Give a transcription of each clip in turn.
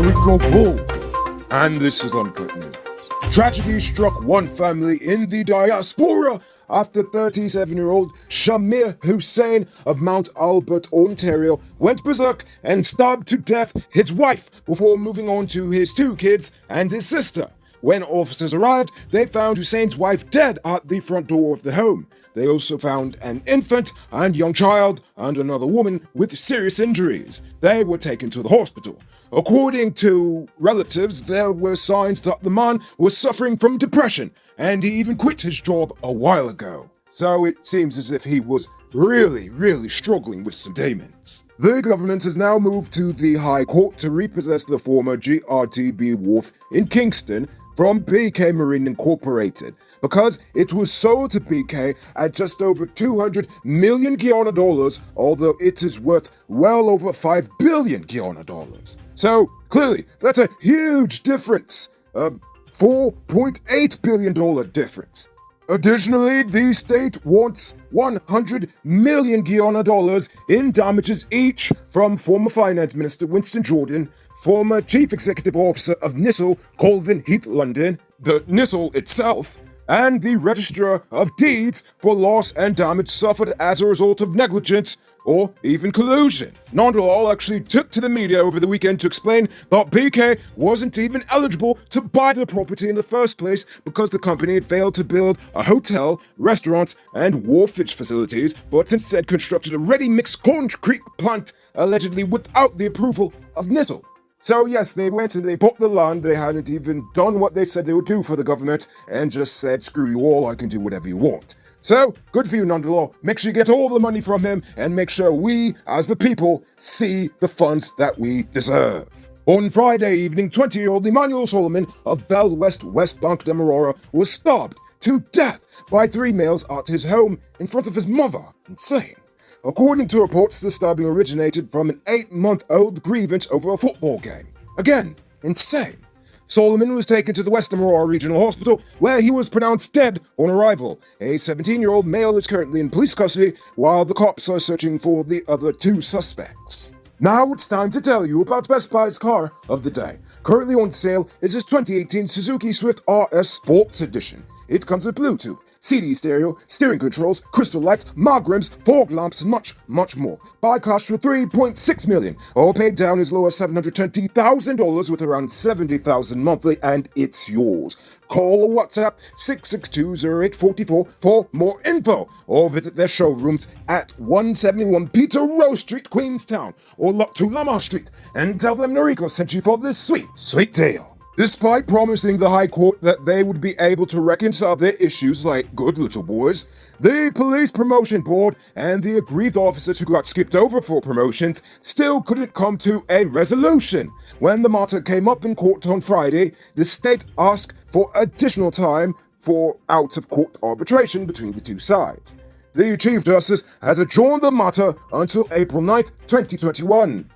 Rico Bull, and this is Uncut News. Tragedy struck one family in the diaspora after 37-year-old Shamir Hussein of Mount Albert, Ontario, went berserk and stabbed to death his wife before moving on to his two kids and his sister. When officers arrived, they found Hussein's wife dead at the front door of the home. They also found an infant and young child and another woman with serious injuries. They were taken to the hospital. According to relatives, there were signs that the man was suffering from depression, and he even quit his job a while ago. So it seems as if he was really struggling with some demons. The government has now moved to the High Court to repossess the former GRTB wharf in Kingston from BK Marine Incorporated, because it was sold to BK at just over 200 million Guyana dollars, although it is worth well over 5 billion Guyana dollars. So clearly, that's a huge difference, a $4.8 billion difference. Additionally, the state wants 100 million Guyana dollars in damages each from former Finance Minister Winston Jordan, former Chief Executive Officer of NISL, Colvin Heath London, the NISL itself, and the Registrar of Deeds for loss and damage suffered as a result of negligence or even collusion. Nondalal actually took to the media over the weekend to explain that BK wasn't even eligible to buy the property in the first place because the company had failed to build a hotel, restaurant, and wharfage facilities, but instead constructed a ready-mixed concrete plant, allegedly without the approval of NISL. So yes, they went and they bought the land. They hadn't even done what they said they would do for the government and just said, screw you all, I can do whatever you want. So, good for you, Nondalal. Make sure you get all the money from him and make sure we, as the people, see the funds that we deserve. On Friday evening, 20-year-old Emmanuel Solomon of Belle West, West Bank de Marora was stabbed to death by 3 males at his home in front of his mother. Insane. According to reports, the stabbing originated from an 8-month-old grievance over a football game. Again, insane. Solomon was taken to the West Marora Regional Hospital, where he was pronounced dead on arrival. A 17-year-old male is currently in police custody, while the cops are searching for the other 2 suspects. Now it's time to tell you about Best Buy's car of the day. Currently on sale is his 2018 Suzuki Swift RS Sports Edition. It comes with Bluetooth, CD stereo, steering controls, crystal lights, mag rims, fog lamps, and much more. Buy cash for $3.6 million, or paid down as low as $720,000 with around $70,000 monthly, and it's yours. Call or WhatsApp 662-0844 for more info, or visit their showrooms at 171 Peter Rose Street, Queenstown, or Lot 2 Lamar Street, and tell them Noriko sent you for this sweet deal. Despite promising the High Court that they would be able to reconcile their issues like good little boys, the Police Promotion Board and the aggrieved officers who got skipped over for promotions still couldn't come to a resolution. When the matter came up in court on Friday, the state asked for additional time for out-of-court arbitration between the two sides. The Chief Justice has adjourned the matter until April 9th, 2021.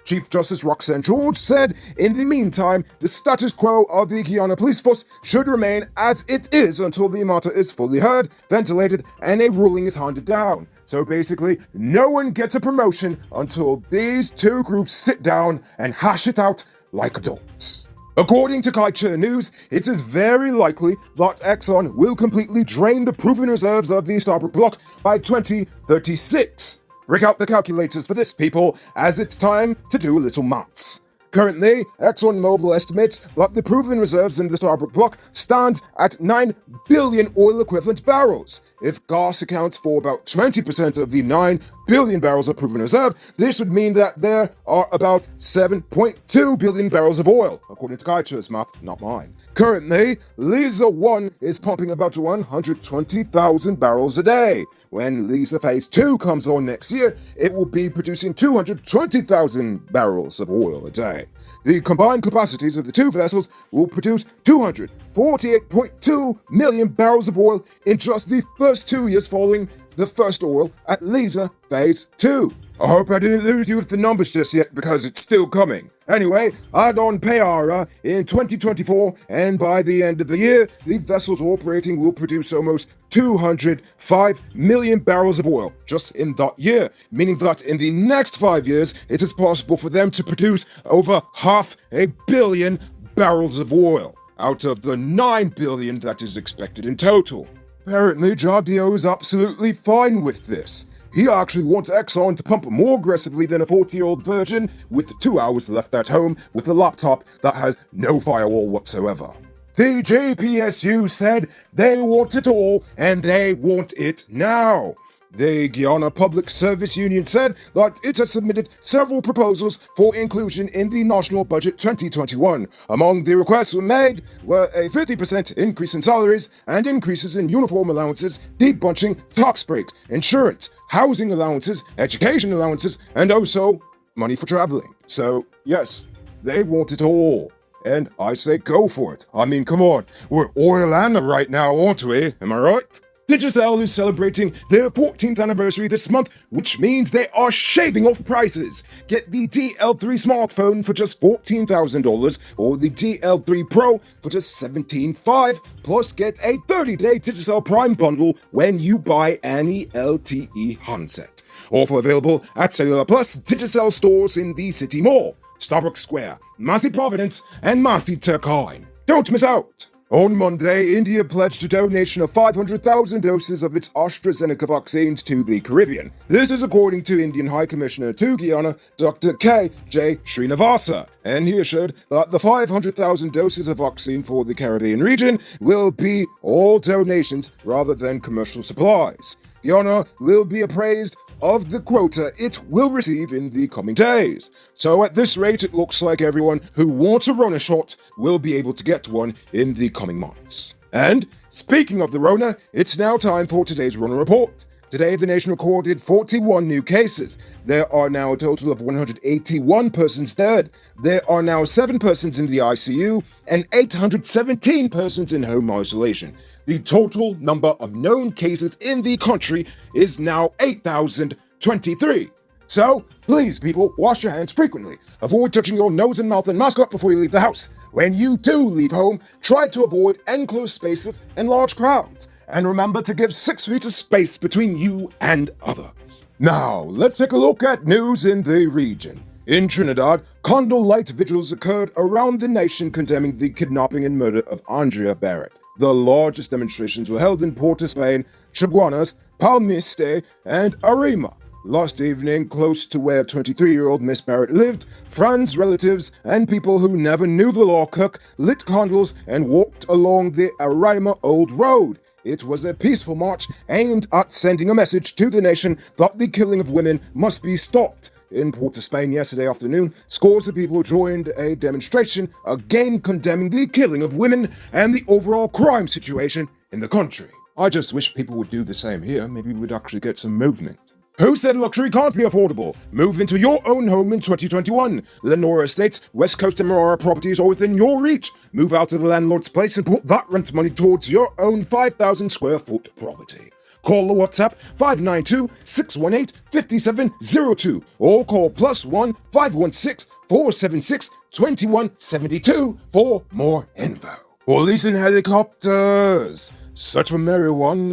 Chief Justice Roxanne George said, in the meantime, the status quo of the Guyana Police Force should remain as it is until the matter is fully heard, ventilated, and a ruling is handed down. So basically, no one gets a promotion until these two groups sit down and hash it out like adults. According to Kaiser News, it is very likely that Exxon will completely drain the proven reserves of the Starbuck block by 2036. Break out the calculators for this, people, as it's time to do a little maths. Currently, ExxonMobil estimates that the proven reserves in the Starbuck block stands at 9 billion oil-equivalent barrels. If gas accounts for about 20% of the 9 billion barrels of proven reserve, this would mean that there are about 7.2 billion barrels of oil, according to Kaiser's math, not mine. Currently, Liza 1 is pumping about 120,000 barrels a day. When Liza Phase 2 comes on next year, it will be producing 220,000 barrels of oil a day. The combined capacities of the two vessels will produce 248.2 million barrels of oil in just the first 2 years following the first oil at Liza Phase 2. I hope I didn't lose you with the numbers just yet because it's still coming. Anyway, add on Payara in 2024, and by the end of the year, the vessels operating will produce almost 205 million barrels of oil just in that year, meaning that in the next 5 years, it is possible for them to produce over 500 million barrels of oil out of the 9 billion that is expected in total. Apparently, Jadio is absolutely fine with this. He actually wants Exxon to pump more aggressively than a 40-year-old virgin with 2 hours left at home with a laptop that has no firewall whatsoever. The GPSU said they want it all and they want it now. The Guyana Public Service Union said that it has submitted several proposals for inclusion in the National Budget 2021. Among the requests made were a 50% increase in salaries and increases in uniform allowances, debunching tax breaks, insurance, housing allowances, education allowances, and also money for traveling. So, yes, they want it all. And I say go for it. I mean, come on, we're Orlando right now, aren't we? Am I right? Digicel is celebrating their 14th anniversary this month, which means they are shaving off prices. Get the DL3 smartphone for just $14,000 or the DL3 Pro for just $17,500, plus get a 30-day Digicel Prime bundle when you buy any LTE handset. Offer available at Cellular Plus Digicel stores in the City Mall, Starbucks Square, Massey Providence, and Massey Turkine. Don't miss out! On Monday, India pledged a donation of 500,000 doses of its AstraZeneca vaccines to the Caribbean. This is according to Indian High Commissioner to Guyana, Dr. K.J. Srinivasa, and he assured that the 500,000 doses of vaccine for the Caribbean region will be all donations rather than commercial supplies. Guyana will be appraised of the quota it will receive in the coming days. So at this rate, it looks like everyone who wants to run a shot will be able to get one in the coming months. And speaking of the Rona, it's now time for today's Rona Report. Today, the nation recorded 41 new cases. There are now a total of 181 persons dead. There are now 7 persons in the ICU and 817 persons in home isolation. The total number of known cases in the country is now 8,023. So, please people, wash your hands frequently. Avoid touching your nose and mouth and mask up before you leave the house. When you do leave home, try to avoid enclosed spaces and large crowds. And remember to give 6 feet of space between you and others. Now, let's take a look at news in the region. In Trinidad, candlelight vigils occurred around the nation condemning the kidnapping and murder of Andrea Barrett. The largest demonstrations were held in Port of Spain, Chaguanas, Palmiste, and Arima. Last evening, close to where 23-year-old Miss Barrett lived, friends, relatives, and people who never knew the law cook lit candles and walked along the Arima Old Road. It was a peaceful march aimed at sending a message to the nation that the killing of women must be stopped. In Port of Spain yesterday afternoon, scores of people joined a demonstration again condemning the killing of women and the overall crime situation in the country. I just wish people would do the same here. Maybe we'd actually get some movement. Who said luxury can't be affordable? Move into your own home in 2021. Lenora Estates, West Coast and Marara properties are within your reach. Move out of the landlord's place and put that rent money towards your own 5,000 square foot property. Call the WhatsApp 592-618-5702 or call +1 516 476 2172 for more info. Police and helicopters. Such a merry one.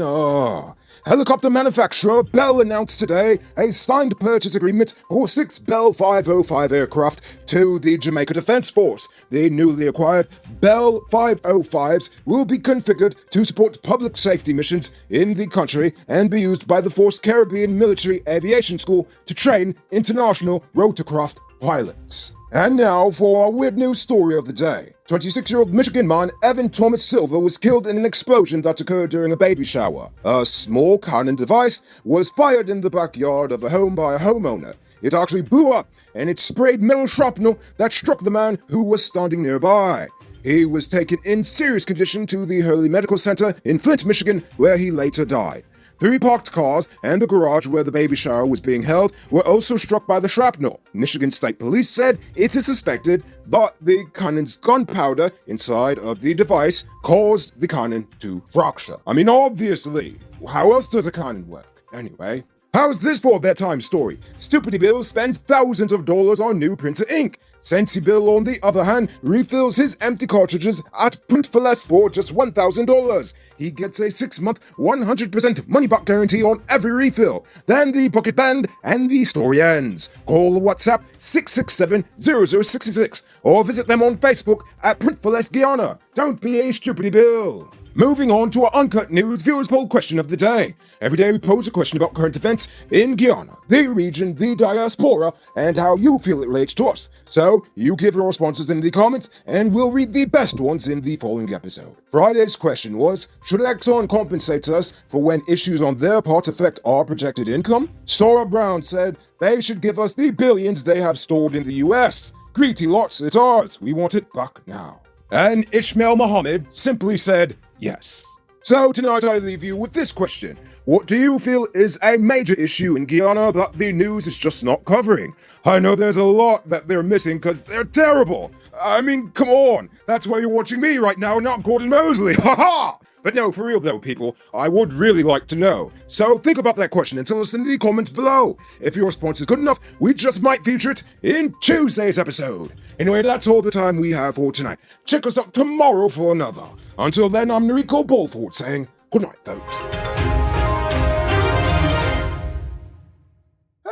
Helicopter manufacturer Bell announced today a signed purchase agreement for 6 Bell 505 aircraft to the Jamaica Defense Force. The newly acquired Bell 505s will be configured to support public safety missions in the country and be used by the Force Caribbean Military Aviation School to train international rotorcraft pilots. And now for our weird news story of the day. 26-year-old Michigan man Evan Thomas Silver was killed in an explosion that occurred during a baby shower. A small cannon device was fired in the backyard of a home by a homeowner. It actually blew up, and it sprayed metal shrapnel that struck the man who was standing nearby. He was taken in serious condition to the Hurley Medical Center in Flint, Michigan, where he later died. 3 parked cars and the garage where the baby shower was being held were also struck by the shrapnel. Michigan State Police said it is suspected that the cannon's gunpowder inside of the device caused the cannon to fracture. I mean, obviously, how else does a cannon work? Anyway, How's this for a bedtime story? Stupidity Bill spends thousands of dollars on new printer ink. Sensy Bill, on the other hand, refills his empty cartridges at Print for Less for just $1,000. He gets a 6-month, 100% money-back guarantee on every refill. Then the pocket band and the story ends. Call WhatsApp 667-0066 or visit them on Facebook at Print for Less Guyana. Don't be a Stupidity Bill. Moving on to our Uncut News viewers poll question of the day. Every day we pose a question about current events in Guyana, the region, the diaspora, and how you feel it relates to us. So, you give your responses in the comments, and we'll read the best ones in the following episode. Friday's question was, should Exxon compensate us for when issues on their part affect our projected income? Sora Brown said, they should give us the billions they have stored in the US. Greedy lots, it's ours. We want it back now. And Ishmael Muhammad simply said, yes. So tonight I leave you with this question. What do you feel is a major issue in Guyana that the news is just not covering? I know there's a lot that they're missing because they're terrible. I mean, come on. That's why you're watching me right now, not Gordon Mosley. Ha ha! But no, for real though, people, I would really like to know. So think about that question and tell us in the comments below. If your response is good enough, we just might feature it in Tuesday's episode. Anyway, that's all the time we have for tonight. Check us out tomorrow for another. Until then, I'm Noriko Bolford saying good night, folks.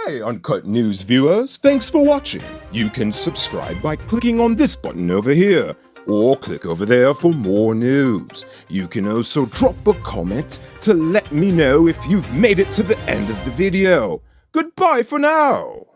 Hey, Uncut News viewers, thanks for watching. You can subscribe by clicking on this button over here, or click over there for more news. You can also drop a comment to let me know if you've made it to the end of the video. Goodbye for now.